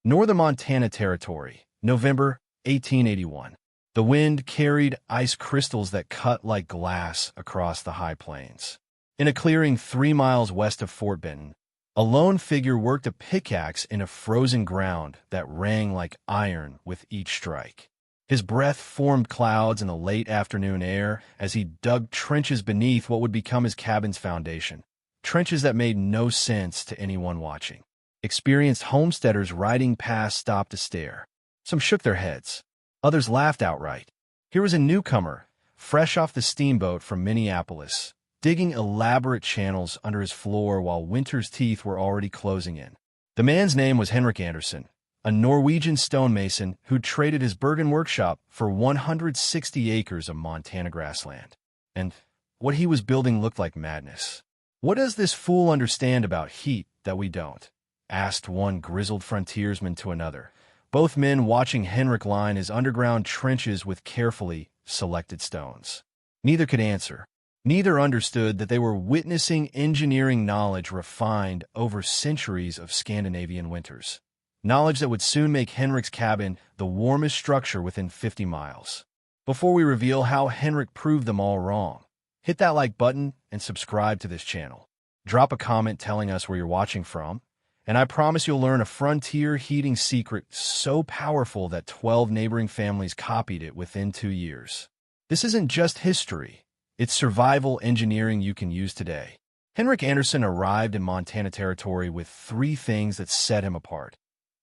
Northern Montana Territory, November 1881. The wind carried ice crystals that cut like glass across the high plains. In a clearing 3 miles west of Fort Benton, a lone figure worked a pickaxe in a frozen ground that rang like iron with each strike. His breath formed clouds in the late afternoon air as he dug trenches beneath what would become his cabin's foundation, trenches that made no sense to anyone watching. Experienced homesteaders riding past stopped to stare. Some shook their heads. Others laughed outright. Here was a newcomer, fresh off the steamboat from Minneapolis, digging elaborate channels under his floor while winter's teeth were already closing in. The man's name was Henrik Anderson, a Norwegian stonemason who'd traded his Bergen workshop for 160 acres of Montana grassland. And what he was building looked like madness. "What does this fool understand about heat that we don't?" asked one grizzled frontiersman to another, both men watching Henrik line his underground trenches with carefully selected stones. Neither could answer. Neither understood that they were witnessing engineering knowledge refined over centuries of Scandinavian winters. Knowledge that would soon make Henrik's cabin the warmest structure within 50 miles. Before we reveal how Henrik proved them all wrong, hit that like button and subscribe to this channel. Drop a comment telling us where you're watching from, and I promise you'll learn a frontier heating secret so powerful that 12 neighboring families copied it within 2 years. This isn't just history. It's survival engineering you can use today. Henrik Anderson arrived in Montana Territory with 3 things that set him apart: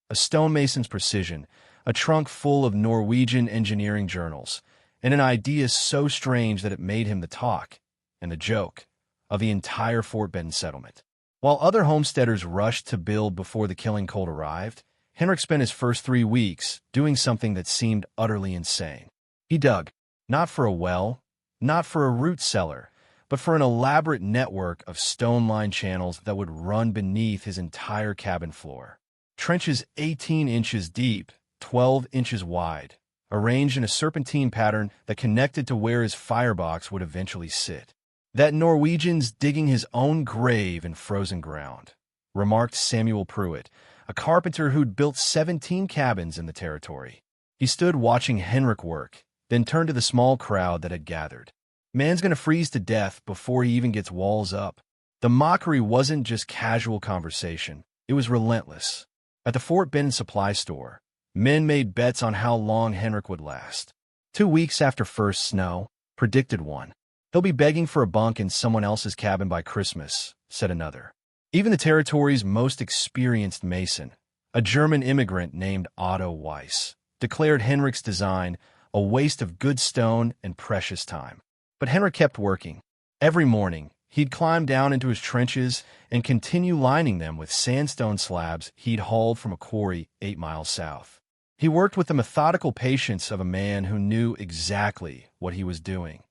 a stonemason's precision, a trunk full of Norwegian engineering journals, and an idea so strange that it made him the talk and the joke of the entire Fort Benton settlement. While other homesteaders rushed to build before the killing cold arrived, Henrik spent his first 3 weeks doing something that seemed utterly insane. He dug, not for a well, not for a root cellar, but for an elaborate network of stone-lined channels that would run beneath his entire cabin floor. Trenches 18 inches deep, 12 inches wide, arranged in a serpentine pattern that connected to where his firebox would eventually sit. "That Norwegian's digging his own grave in frozen ground," remarked Samuel Pruitt, a carpenter who'd built 17 cabins in the territory. He stood watching Henrik work, then turned to the small crowd that had gathered. "Man's gonna freeze to death before he even gets walls up." The mockery wasn't just casual conversation, it was relentless. At the Fort Benton supply store, men made bets on how long Henrik would last. 2 weeks after first snow, predicted one. "He'll be begging for a bunk in someone else's cabin by Christmas," said another. Even the territory's most experienced mason, a German immigrant named Otto Weiss, declared Henrik's design a waste of good stone and precious time. But Henrik kept working. Every morning, he'd climb down into his trenches and continue lining them with sandstone slabs he'd hauled from a quarry 8 miles south. He worked with the methodical patience of a man who knew exactly what he was doing,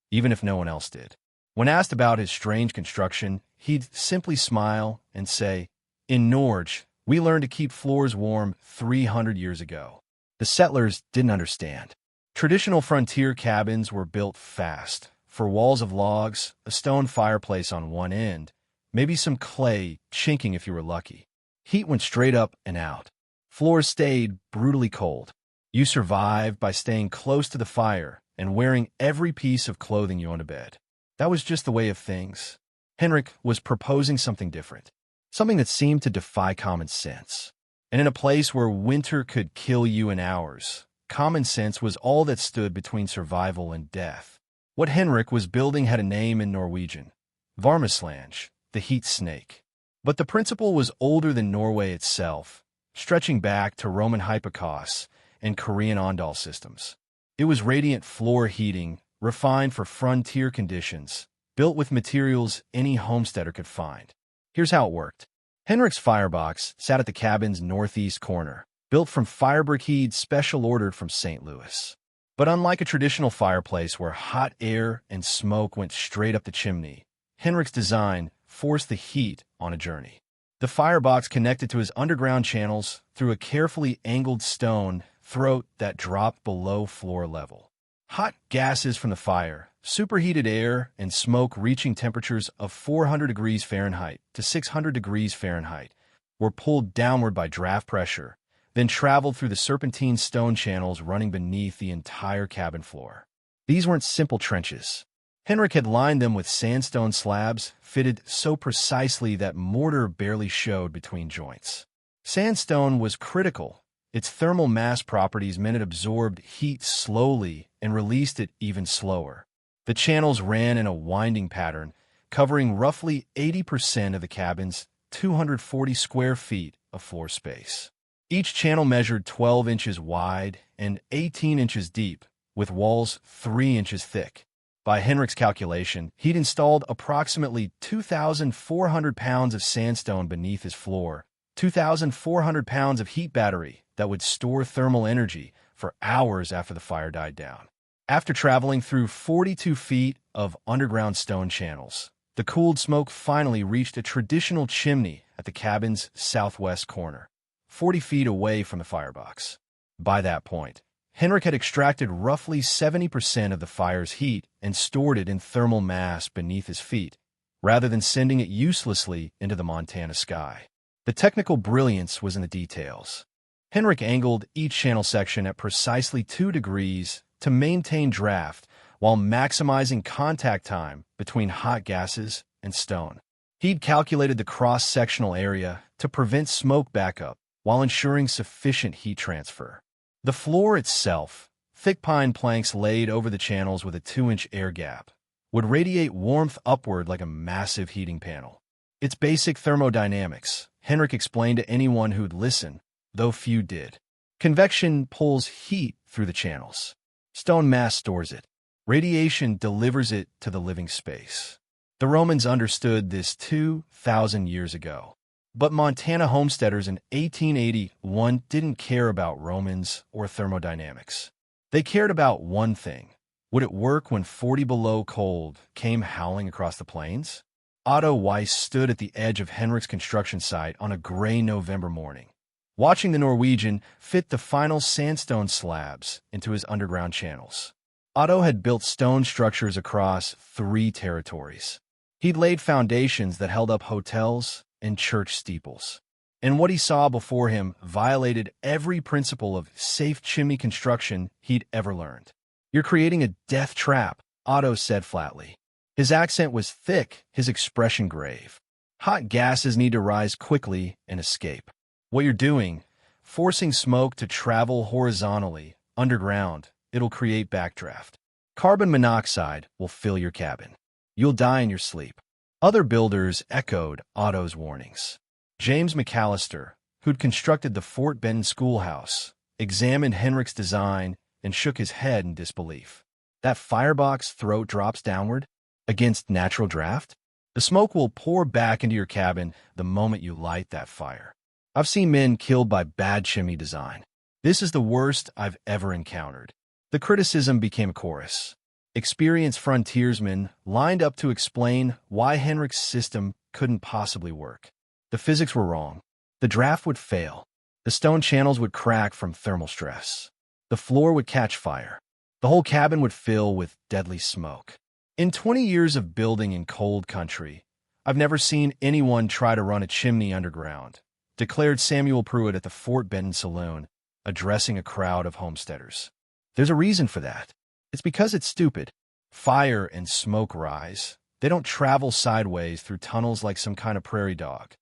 even if no one else did. When asked about his strange construction, he'd simply smile and say, "In Norge, we learned to keep floors warm 300 years ago." The settlers didn't understand. Traditional frontier cabins were built fast, for walls of logs, a stone fireplace on one end, maybe some clay chinking if you were lucky. Heat went straight up and out. Floors stayed brutally cold. You survived by staying close to the fire and wearing every piece of clothing you owned to bed. That was just the way of things. Henrik was proposing something different, something that seemed to defy common sense. And in a place where winter could kill you in hours, common sense was all that stood between survival and death. What Henrik was building had a name in Norwegian: Varmeslange, the heat snake. But the principle was older than Norway itself, stretching back to Roman hypocausts and Korean ondal systems. It was radiant floor heating, refined for frontier conditions, built with materials any homesteader could find. Here's how it worked. Henrik's firebox sat at the cabin's northeast corner, built from firebrick he'd special ordered from St. Louis. But unlike a traditional fireplace where hot air and smoke went straight up the chimney, Henrik's design forced the heat on a journey. The firebox connected to his underground channels through a carefully angled stone throat that dropped below floor level. Hot gases from the fire, superheated air, and smoke reaching temperatures of 400 degrees Fahrenheit to 600 degrees Fahrenheit were pulled downward by draft pressure, then traveled through the serpentine stone channels running beneath the entire cabin floor. These weren't simple trenches. Henrik had lined them with sandstone slabs, fitted so precisely that mortar barely showed between joints. Sandstone was critical. Its thermal mass properties meant it absorbed heat slowly and released it even slower. The channels ran in a winding pattern, covering roughly 80% of the cabin's 240 square feet of floor space. Each channel measured 12 inches wide and 18 inches deep, with walls 3 inches thick. By Henrik's calculation, he'd installed approximately 2,400 pounds of sandstone beneath his floor, 2,400 pounds of heat battery that would store thermal energy for hours after the fire died down. After traveling through 42 feet of underground stone channels, the cooled smoke finally reached a traditional chimney at the cabin's southwest corner, 40 feet away from the firebox. By that point, Henrik had extracted roughly 70% of the fire's heat and stored it in thermal mass beneath his feet, rather than sending it uselessly into the Montana sky. The technical brilliance was in the details. Henrik angled each channel section at precisely 2 degrees to maintain draft while maximizing contact time between hot gases and stone. He'd calculated the cross-sectional area to prevent smoke backup while ensuring sufficient heat transfer. The floor itself, thick pine planks laid over the channels with a 2-inch air gap, would radiate warmth upward like a massive heating panel. It's basic thermodynamics, Henrik explained to anyone who'd listen, though few did. Convection pulls heat through the channels. Stone mass stores it. Radiation delivers it to the living space. The Romans understood this 2,000 years ago. But Montana homesteaders in 1881 didn't care about Romans or thermodynamics. They cared about one thing. Would it work when 40 below cold came howling across the plains? Otto Weiss stood at the edge of Henrik's construction site on a gray November morning, watching the Norwegian fit the final sandstone slabs into his underground channels. Otto had built stone structures across 3 territories. He'd laid foundations that held up hotels and church steeples. And what he saw before him violated every principle of safe chimney construction he'd ever learned. "You're creating a death trap," Otto said flatly. His accent was thick, his expression grave. "Hot gases need to rise quickly and escape. What you're doing, forcing smoke to travel horizontally, underground, it'll create backdraft. Carbon monoxide will fill your cabin. You'll die in your sleep." Other builders echoed Otto's warnings. James McAllister, who'd constructed the Fort Benton schoolhouse, examined Henrik's design and shook his head in disbelief. That firebox throat drops downward against natural draft? The smoke will pour back into your cabin the moment you light that fire. I've seen men killed by bad chimney design. This is the worst I've ever encountered. The criticism became a chorus. Experienced frontiersmen lined up to explain why Henrik's system couldn't possibly work. The physics were wrong. The draft would fail. The stone channels would crack from thermal stress. The floor would catch fire. The whole cabin would fill with deadly smoke. In 20 years of building in cold country, I've never seen anyone try to run a chimney underground, declared Samuel Pruitt at the Fort Benton Saloon, addressing a crowd of homesteaders. There's a reason for that. It's because it's stupid. Fire and smoke rise. They don't travel sideways through tunnels like some kind of prairie dog.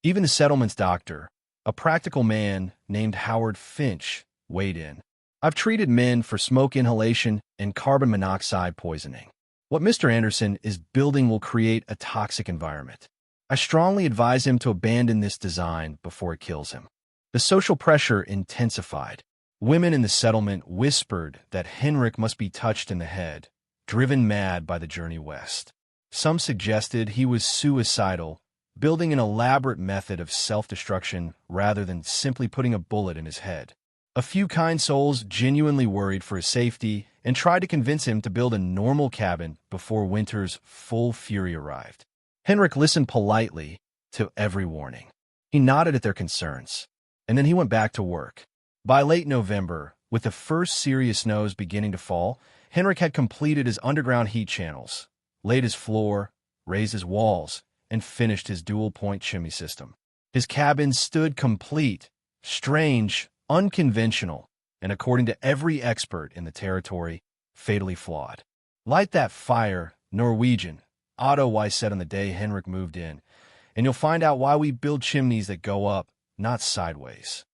Even the settlement's doctor, a practical man named Howard Finch, weighed in. "I've treated men for smoke inhalation and carbon monoxide poisoning. What Mr. Anderson is building will create a toxic environment. I strongly advise him to abandon this design before it kills him." The social pressure intensified. Women in the settlement whispered that Henrik must be touched in the head, driven mad by the journey west. Some suggested he was suicidal, building an elaborate method of self-destruction rather than simply putting a bullet in his head. A few kind souls genuinely worried for his safety and tried to convince him to build a normal cabin before winter's full fury arrived. Henrik listened politely to every warning. He nodded at their concerns, and then he went back to work. By late November, with the first serious snows beginning to fall, Henrik had completed his underground heat channels, laid his floor, raised his walls, and finished his dual-point chimney system. His cabin stood complete, strange, unconventional, and according to every expert in the territory, fatally flawed. Light that fire, Norwegian, Otto Weiss said on the day Henrik moved in, and you'll find out why we build chimneys that go up, not sideways.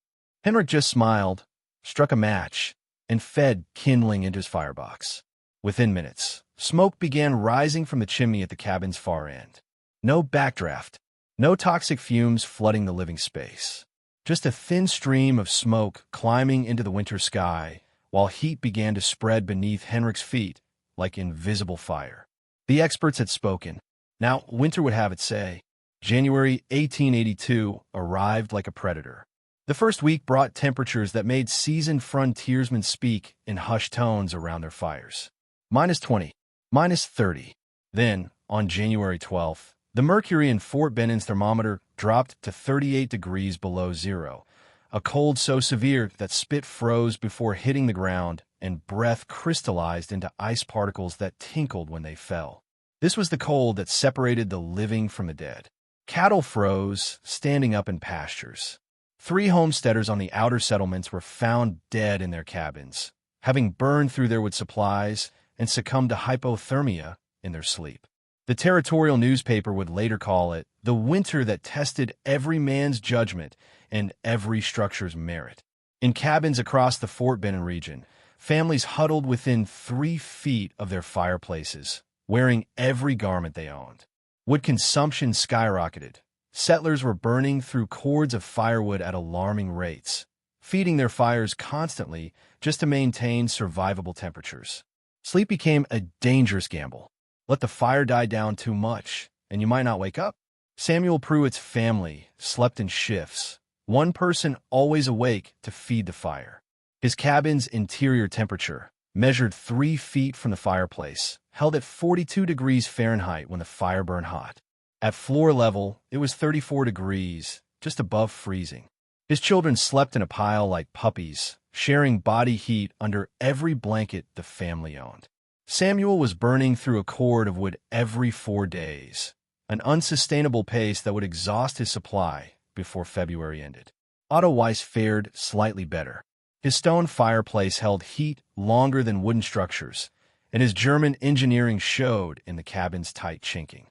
Henrik just smiled, struck a match, and fed kindling into his firebox. Within minutes, smoke began rising from the chimney at the cabin's far end. No backdraft, no toxic fumes flooding the living space. Just a thin stream of smoke climbing into the winter sky, while heat began to spread beneath Henrik's feet like invisible fire. The experts had spoken. Now, winter would have its say. January 1882 arrived like a predator. The first week brought temperatures that made seasoned frontiersmen speak in hushed tones around their fires. -20, -30. Then, on January 12th, the mercury in Fort Bennon's thermometer dropped to 38 degrees below zero, a cold so severe that spit froze before hitting the ground and breath crystallized into ice particles that tinkled when they fell. This was the cold that separated the living from the dead. Cattle froze, standing up in pastures. 3 homesteaders on the outer settlements were found dead in their cabins, having burned through their wood supplies and succumbed to hypothermia in their sleep. The territorial newspaper would later call it the winter that tested every man's judgment and every structure's merit. In cabins across the Fort Bennon region, families huddled within 3 feet of their fireplaces, wearing every garment they owned. Wood consumption skyrocketed. Settlers were burning through cords of firewood at alarming rates, feeding their fires constantly just to maintain survivable temperatures. Sleep became a dangerous gamble. Let the fire die down too much, and you might not wake up. Samuel Pruitt's family slept in shifts, one person always awake to feed the fire. His cabin's interior temperature, measured 3 feet from the fireplace, held at 42 degrees Fahrenheit when the fire burned hot. At floor level, it was 34 degrees, just above freezing. His children slept in a pile like puppies, sharing body heat under every blanket the family owned. Samuel was burning through a cord of wood every 4 days, an unsustainable pace that would exhaust his supply before February ended. Otto Weiss fared slightly better. His stone fireplace held heat longer than wooden structures, and his German engineering showed in the cabin's tight chinking.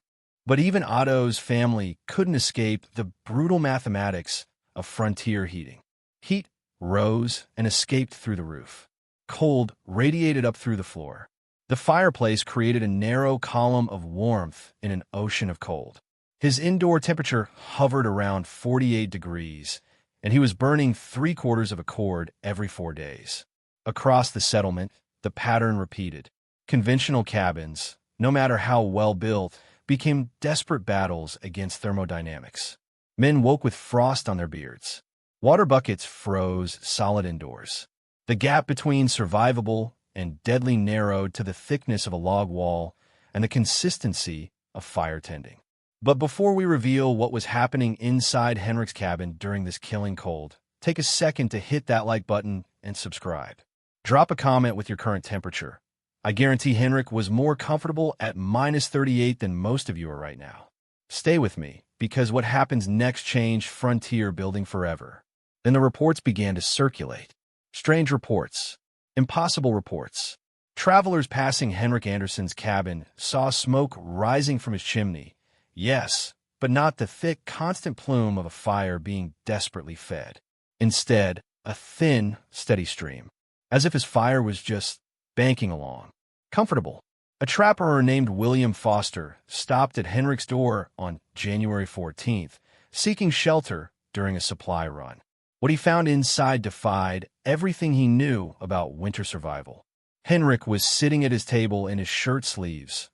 But even Otto's family couldn't escape the brutal mathematics of frontier heating. Heat rose and escaped through the roof. Cold radiated up through the floor. The fireplace created a narrow column of warmth in an ocean of cold. His indoor temperature hovered around 48 degrees, and he was burning 3/4 of a cord every 4 days. Across the settlement, the pattern repeated. Conventional cabins, no matter how well built, became desperate battles against thermodynamics. Men woke with frost on their beards. Water buckets froze solid indoors. The gap between survivable and deadly narrowed to the thickness of a log wall and the consistency of fire tending. But before we reveal what was happening inside Henrik's cabin during this killing cold, take a second to hit that like button and subscribe. Drop a comment with your current temperature. I guarantee Henrik was more comfortable at -38 than most of you are right now. Stay with me, because what happens next changed frontier building forever. Then the reports began to circulate. Strange reports. Impossible reports. Travelers passing Henrik Anderson's cabin saw smoke rising from his chimney. Yes, but not the thick, constant plume of a fire being desperately fed. Instead, a thin, steady stream, as if his fire was just banking along. Comfortable. A trapper named William Foster stopped at Henrik's door on January 14th, seeking shelter during a supply run. What he found inside defied everything he knew about winter survival. Henrik was sitting at his table in his shirt sleeves,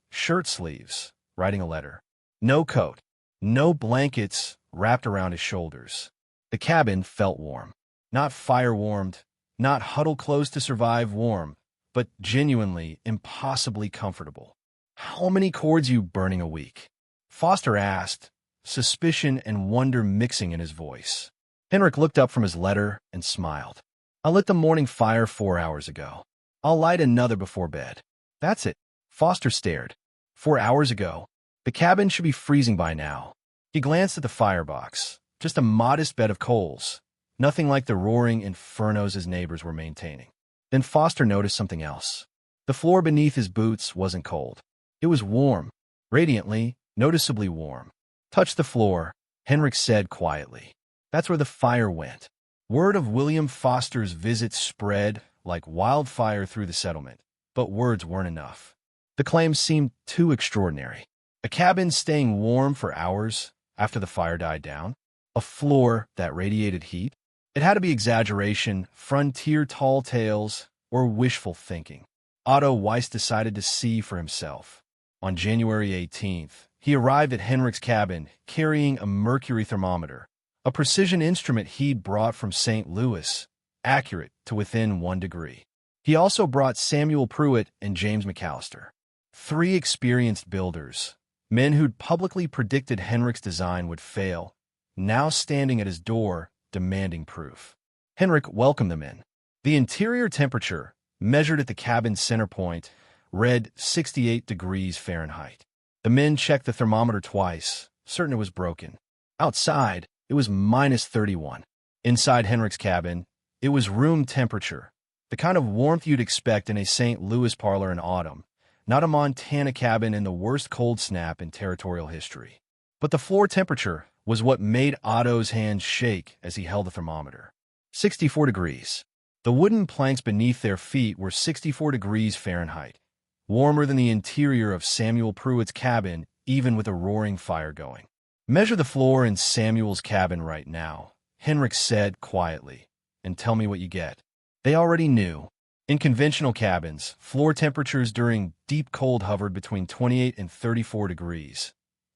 writing a letter. No coat, no blankets wrapped around his shoulders. The cabin felt warm. Not fire-warmed, not huddle-close to survive warm, but genuinely, impossibly comfortable. "How many cords you burning a week?" Foster asked, suspicion and wonder mixing in his voice. Henrik looked up from his letter and smiled. "I lit the morning fire 4 hours ago. I'll light another before bed." "That's it." Foster stared. 4 hours ago. The cabin should be freezing by now. He glanced at the firebox. Just a modest bed of coals. nothing like the roaring infernos his neighbors were maintaining. Then Foster noticed something else. The floor beneath his boots wasn't cold. It was warm, radiantly, noticeably warm. "Touch the floor," Henrik said quietly. That's where the fire went. Word of William Foster's visit spread like wildfire through the settlement, but words weren't enough. The claims seemed too extraordinary. A cabin staying warm for hours after the fire died down? A floor that radiated heat? It had to be exaggeration, frontier tall tales, or wishful thinking. Otto Weiss decided to see for himself. On January 18th, he arrived at Henrik's cabin carrying a mercury thermometer, a precision instrument he'd brought from St. Louis, accurate to within 1 degree. He also brought Samuel Pruitt and James McAllister, 3 experienced builders, men who'd publicly predicted Henrik's design would fail, now standing at his door demanding proof. Henrik welcomed them in. The interior temperature, measured at the cabin's center point, read 68 degrees Fahrenheit. The men checked the thermometer twice, certain it was broken. Outside, it was minus 31. Inside Henrik's cabin, it was room temperature, the kind of warmth you'd expect in a St. Louis parlor in autumn, not a Montana cabin in the worst cold snap in territorial history. But the floor temperature was what made Otto's hands shake as he held the thermometer. 64 degrees. The wooden planks beneath their feet were 64 degrees Fahrenheit, warmer than the interior of Samuel Pruitt's cabin, even with a roaring fire going. "Measure the floor in Samuel's cabin right now," Henrik said quietly, "and tell me what you get." They already knew. In conventional cabins, floor temperatures during deep cold hovered between 28 and 34 degrees,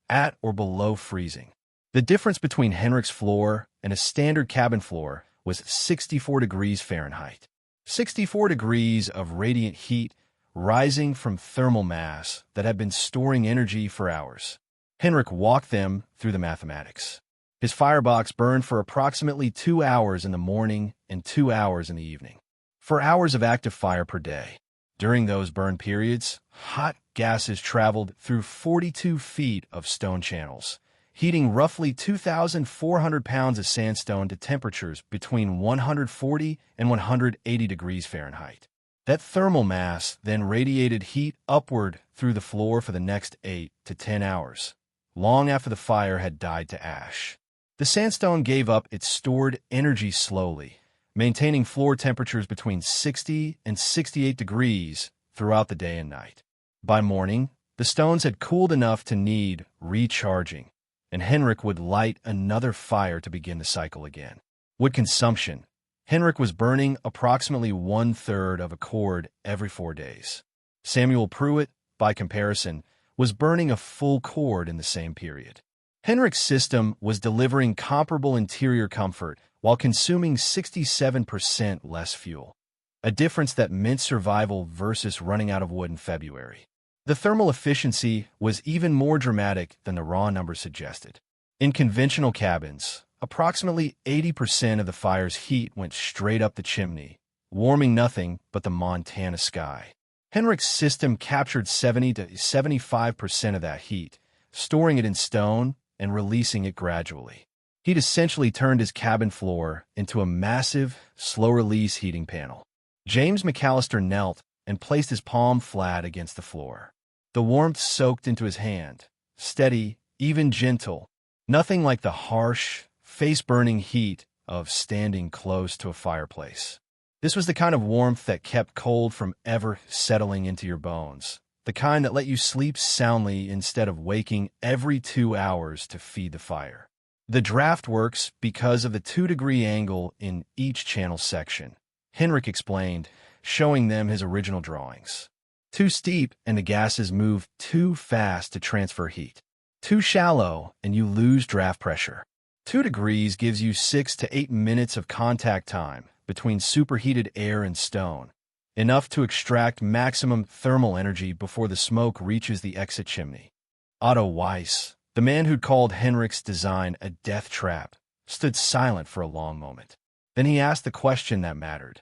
at or below freezing. The difference between Henrik's floor and a standard cabin floor was 64 degrees Fahrenheit. 64 degrees of radiant heat rising from thermal mass that had been storing energy for hours. Henrik walked them through the mathematics. His firebox burned for approximately 2 hours in the morning and 2 hours in the evening. 4 hours of active fire per day. During those burn periods, hot gases traveled through 42 feet of stone channels, heating roughly 2,400 pounds of sandstone to temperatures between 140 and 180 degrees Fahrenheit. That thermal mass then radiated heat upward through the floor for the next 8 to 10 hours, long after the fire had died to ash. The sandstone gave up its stored energy slowly, maintaining floor temperatures between 60 and 68 degrees throughout the day and night. By morning, the stones had cooled enough to need recharging, and Henrik would light another fire to begin the cycle again. Wood consumption. Henrik was burning approximately 1/3 of a cord every 4 days. Samuel Pruitt, by comparison, was burning a full cord in the same period. Henrik's system was delivering comparable interior comfort while consuming 67% less fuel, a difference that meant survival versus running out of wood in February. The thermal efficiency was even more dramatic than the raw numbers suggested. In conventional cabins, approximately 80% of the fire's heat went straight up the chimney, warming nothing but the Montana sky. Henrik's system captured 70 to 75% of that heat, storing it in stone and releasing it gradually. He'd essentially turned his cabin floor into a massive, slow-release heating panel. James McAllister knelt and placed his palm flat against the floor. The warmth soaked into his hand, steady, even gentle, nothing like the harsh, face-burning heat of standing close to a fireplace. This was the kind of warmth that kept cold from ever settling into your bones, the kind that let you sleep soundly instead of waking every 2 hours to feed the fire. The draft works because of the 2-degree angle in each channel section, Henrik explained, showing them his original drawings. Too steep and the gases move too fast to transfer heat. Too shallow and you lose draft pressure. 2 degrees gives you 6 to 8 minutes of contact time between superheated air and stone, enough to extract maximum thermal energy before the smoke reaches the exit chimney. Otto Weiss, the man who'd called Henrik's design a death trap, stood silent for a long moment. Then he asked the question that mattered.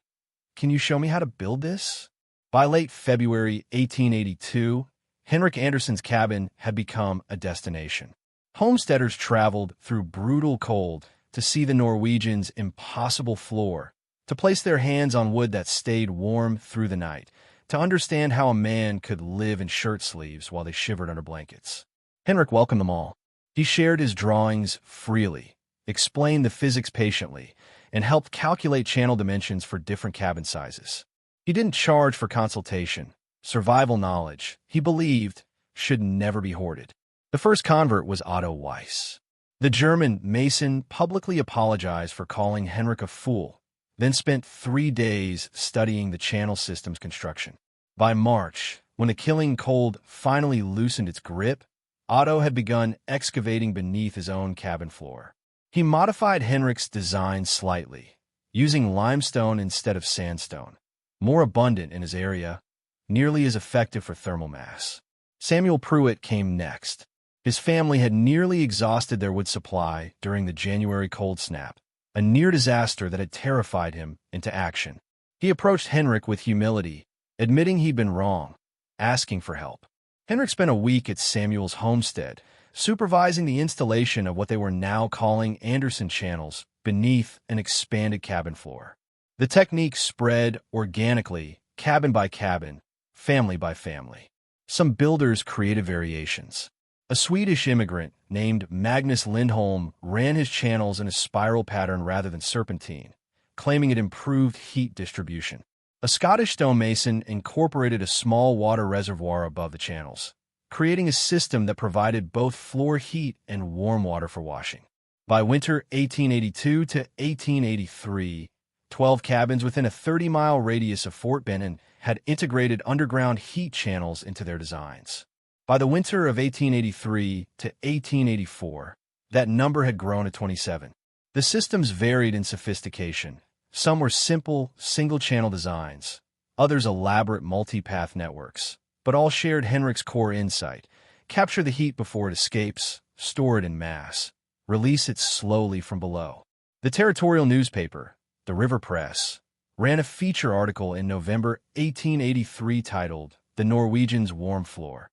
"Can you show me how to build this?" By late February 1882, Henrik Anderson's cabin had become a destination. Homesteaders traveled through brutal cold to see the Norwegians' impossible floor, to place their hands on wood that stayed warm through the night, to understand how a man could live in shirt sleeves while they shivered under blankets. Henrik welcomed them all. He shared his drawings freely, explained the physics patiently, and helped calculate channel dimensions for different cabin sizes. He didn't charge for consultation. Survival knowledge, he believed, should never be hoarded. The first convert was Otto Weiss. The German mason publicly apologized for calling Henrik a fool, then spent 3 days studying the channel system's construction. By March, when the killing cold finally loosened its grip, Otto had begun excavating beneath his own cabin floor. He modified Henrik's design slightly, using limestone instead of sandstone, more abundant in his area, nearly as effective for thermal mass. Samuel Pruitt came next. His family had nearly exhausted their wood supply during the January cold snap, a near disaster that had terrified him into action. He approached Henrik with humility, admitting he'd been wrong, asking for help. Henrik spent a week at Samuel's homestead, supervising the installation of what they were now calling Anderson channels beneath an expanded cabin floor. The technique spread organically, cabin by cabin, family by family. Some builders created variations. A Swedish immigrant named Magnus Lindholm ran his channels in a spiral pattern rather than serpentine, claiming it improved heat distribution. A Scottish stonemason incorporated a small water reservoir above the channels, creating a system that provided both floor heat and warm water for washing. By winter 1882 to 1883, 12 cabins within a 30-mile radius of Fort Benning had integrated underground heat channels into their designs. By the winter of 1883 to 1884, that number had grown to 27. The systems varied in sophistication. Some were simple, single-channel designs, others elaborate multi-path networks, but all shared Henrik's core insight: capture the heat before it escapes, store it in mass, release it slowly from below. The territorial newspaper, the River Press, ran a feature article in November 1883 titled "The Norwegians' Warm Floor: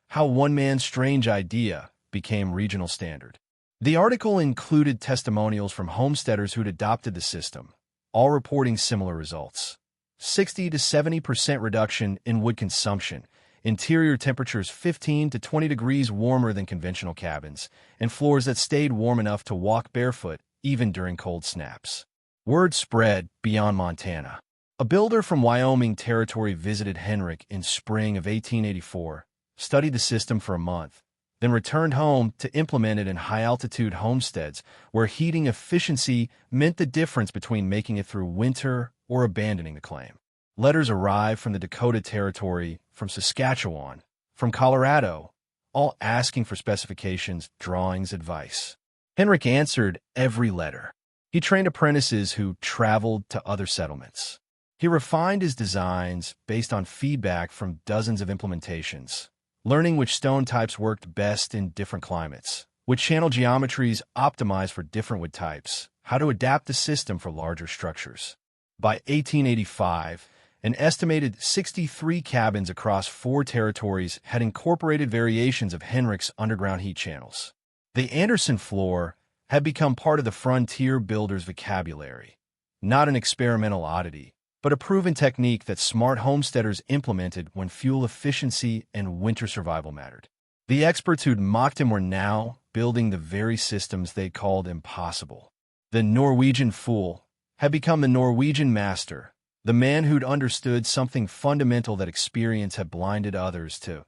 How One Man's Strange Idea Became Regional Standard." The article included testimonials from homesteaders who'd adopted the system, all reporting similar results: 60 to 70% reduction in wood consumption, interior temperatures 15 to 20 degrees warmer than conventional cabins, and floors that stayed warm enough to walk barefoot even during cold snaps. Word spread beyond Montana. A builder from Wyoming Territory visited Henrik in spring of 1884, studied the system for a month, then returned home to implement it in high-altitude homesteads where heating efficiency meant the difference between making it through winter or abandoning the claim. Letters arrived from the Dakota Territory, from Saskatchewan, from Colorado, all asking for specifications, drawings, advice. Henrik answered every letter. He trained apprentices who traveled to other settlements. He refined his designs based on feedback from dozens of implementations, learning which stone types worked best in different climates, which channel geometries optimized for different wood types, how to adapt the system for larger structures. By 1885, an estimated 63 cabins across 4 territories had incorporated variations of Henrik's underground heat channels. The Anderson floor had become part of the frontier builder's vocabulary, not an experimental oddity, but a proven technique that smart homesteaders implemented when fuel efficiency and winter survival mattered. The experts who'd mocked him were now building the very systems they called impossible. The Norwegian fool had become the Norwegian master, the man who'd understood something fundamental that experience had blinded others to.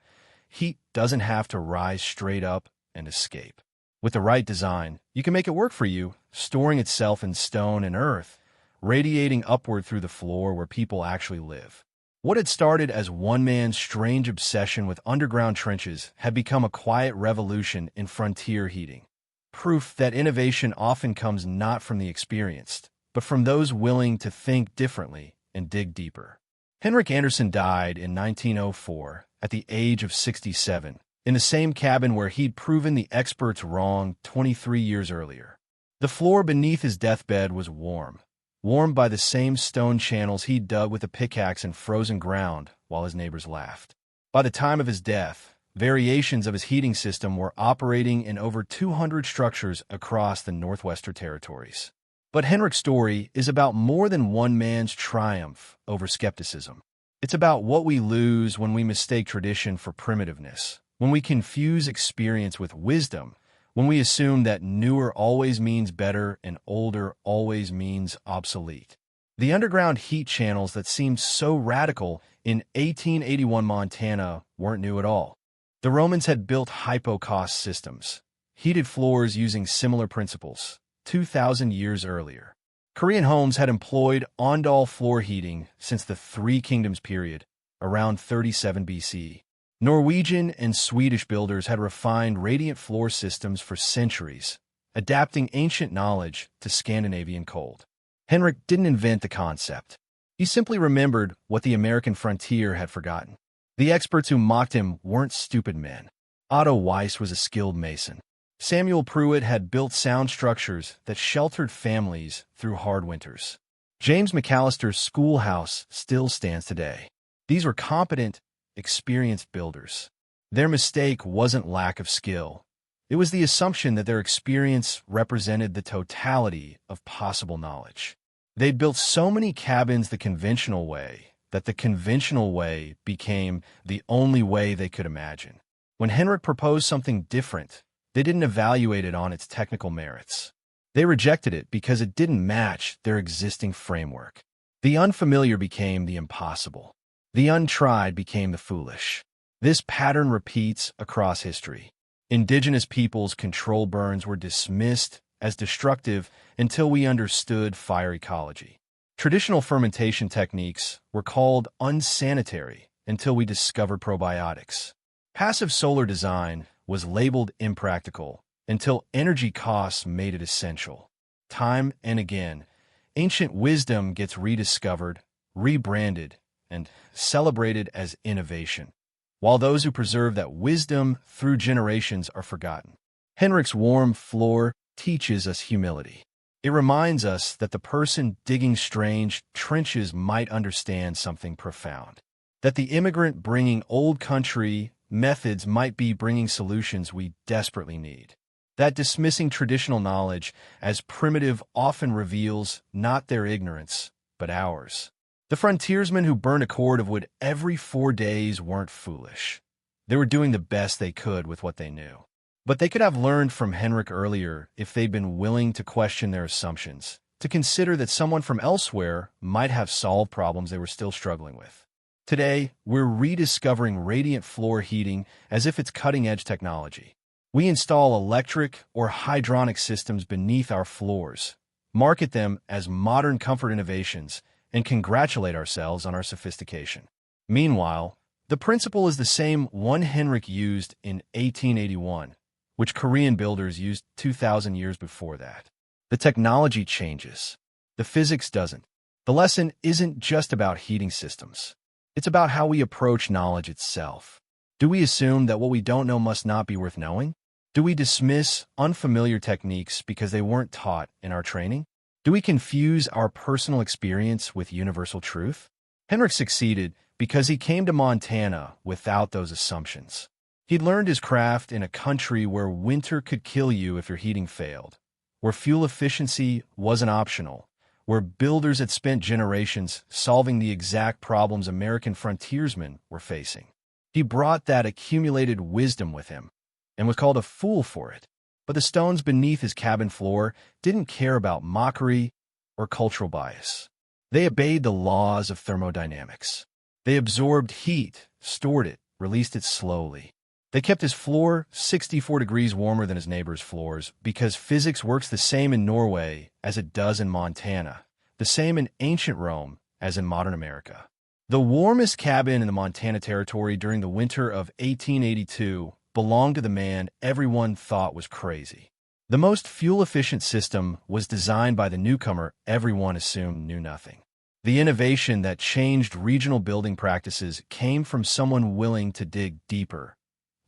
Heat doesn't have to rise straight up and escape. With the right design, you can make it work for you, storing itself in stone and earth, radiating upward through the floor where people actually live. What had started as one man's strange obsession with underground trenches had become a quiet revolution in frontier heating. Proof that innovation often comes not from the experienced, but from those willing to think differently and dig deeper. Henrik Anderson died in 1904 at the age of 67, in the same cabin where he'd proven the experts wrong 23 years earlier. The floor beneath his deathbed was warmed by the same stone channels he'd dug with a pickaxe in frozen ground while his neighbors laughed. By the time of his death, Variations of his heating system were operating in over 200 structures across the Northwestern Territories. But Henrik's story is about more than one man's triumph over skepticism. It's about what we lose when we mistake tradition for primitiveness, when we confuse experience with wisdom, when we assume that newer always means better and older always means obsolete. The underground heat channels that seemed so radical in 1881 Montana weren't new at all. The Romans had built hypocaust systems, heated floors using similar principles, 2,000 years earlier. Korean homes had employed ondol floor heating since the Three Kingdoms period, around 37 BC. Norwegian and Swedish builders had refined radiant floor systems for centuries, adapting ancient knowledge to Scandinavian cold. Henrik didn't invent the concept. He simply remembered what the American frontier had forgotten. The experts who mocked him weren't stupid men. Otto Weiss was a skilled mason. Samuel Pruitt had built sound structures that sheltered families through hard winters. James McAllister's schoolhouse still stands today. These were competent, experienced builders. Their mistake wasn't lack of skill. It was the assumption that their experience represented the totality of possible knowledge. They'd built so many cabins the conventional way that the conventional way became the only way they could imagine. When Henrik proposed something different, they didn't evaluate it on its technical merits. They rejected it because it didn't match their existing framework. The unfamiliar became the impossible. The untried became the foolish. This pattern repeats across history. Indigenous peoples' control burns were dismissed as destructive until we understood fire ecology. Traditional fermentation techniques were called unsanitary until we discovered probiotics. Passive solar design was labeled impractical until energy costs made it essential. Time and again, ancient wisdom gets rediscovered, rebranded, and celebrated as innovation, while those who preserve that wisdom through generations are forgotten. Henrik's warm floor teaches us humility. It reminds us that the person digging strange trenches might understand something profound, that the immigrant bringing old country methods might be bringing solutions we desperately need, that dismissing traditional knowledge as primitive often reveals not their ignorance, but ours. The frontiersmen who burned a cord of wood every 4 days weren't foolish. They were doing the best they could with what they knew. But they could have learned from Henrik earlier if they'd been willing to question their assumptions, to consider that someone from elsewhere might have solved problems they were still struggling with. Today, we're rediscovering radiant floor heating as if it's cutting-edge technology. We install electric or hydronic systems beneath our floors, market them as modern comfort innovations, and congratulate ourselves on our sophistication. Meanwhile, the principle is the same one Henrik used in 1881, which Korean builders used 2,000 years before that. The technology changes. The physics doesn't. The lesson isn't just about heating systems. It's about how we approach knowledge itself. Do we assume that what we don't know must not be worth knowing? Do we dismiss unfamiliar techniques because they weren't taught in our training? Do we confuse our personal experience with universal truth? Henrik succeeded because he came to Montana without those assumptions. He'd learned his craft in a country where winter could kill you if your heating failed, where fuel efficiency wasn't optional, where builders had spent generations solving the exact problems American frontiersmen were facing. He brought that accumulated wisdom with him and was called a fool for it. But the stones beneath his cabin floor didn't care about mockery or cultural bias. They obeyed the laws of thermodynamics. They absorbed heat, stored it, released it slowly. They kept his floor 64 degrees warmer than his neighbors' floors because physics works the same in Norway as it does in Montana, the same in ancient Rome as in modern America. The warmest cabin in the Montana Territory during the winter of 1882 belonged to the man everyone thought was crazy. The most fuel-efficient system was designed by the newcomer everyone assumed knew nothing. The innovation that changed regional building practices came from someone willing to dig deeper,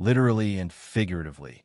literally and figuratively,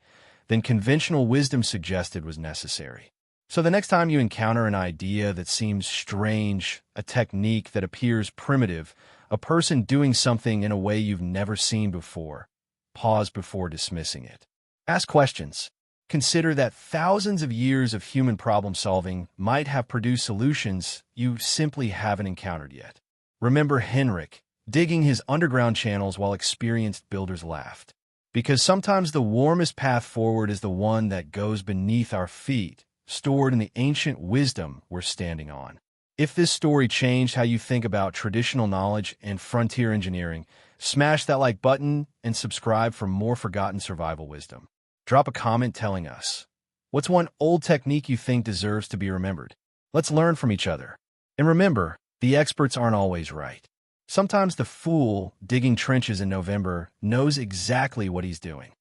than conventional wisdom suggested was necessary. So the next time you encounter an idea that seems strange, a technique that appears primitive, a person doing something in a way you've never seen before, pause before dismissing it. Ask questions. Consider that thousands of years of human problem-solving might have produced solutions you simply haven't encountered yet. Remember Henrik, digging his underground channels while experienced builders laughed. Because sometimes the warmest path forward is the one that goes beneath our feet, stored in the ancient wisdom we're standing on. If this story changed how you think about traditional knowledge and frontier engineering, smash that like button and subscribe for more forgotten survival wisdom. Drop a comment telling us, what's one old technique you think deserves to be remembered? Let's learn from each other. And remember, the experts aren't always right. Sometimes the fool digging trenches in November knows exactly what he's doing.